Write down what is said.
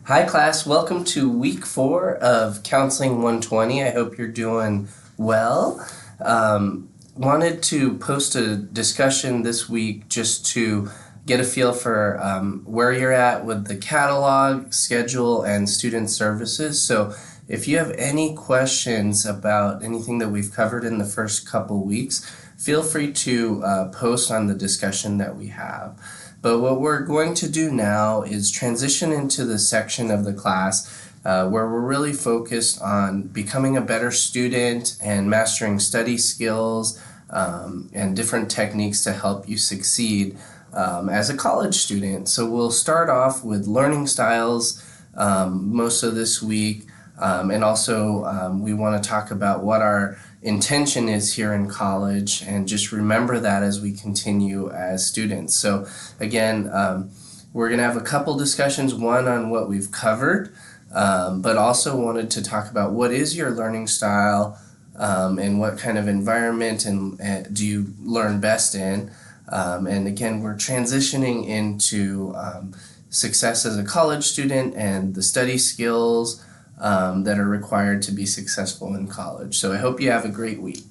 Hi, class. Welcome to week 4 of Counseling 120. I hope you're doing well. Wanted to post a discussion this week just to get a feel for where you're at with the catalog, schedule, and student services. So if you have any questions about anything that we've covered in the first couple weeks, feel free to post on the discussion that we have. But what we're going to do now is transition into the section of the class where we're really focused on becoming a better student and mastering study skills and different techniques to help you succeed as a college student. So we'll start off with learning styles most of this week. And also we want to talk about what our intention is here in college, and just remember that as we continue as students. So again, we're going to have a couple discussions, one on what we've covered, but also wanted to talk about what is your learning style and what kind of environment and do you learn best in. And again, we're transitioning into success as a college student and the study skills that are required to be successful in college. So I hope you have a great week.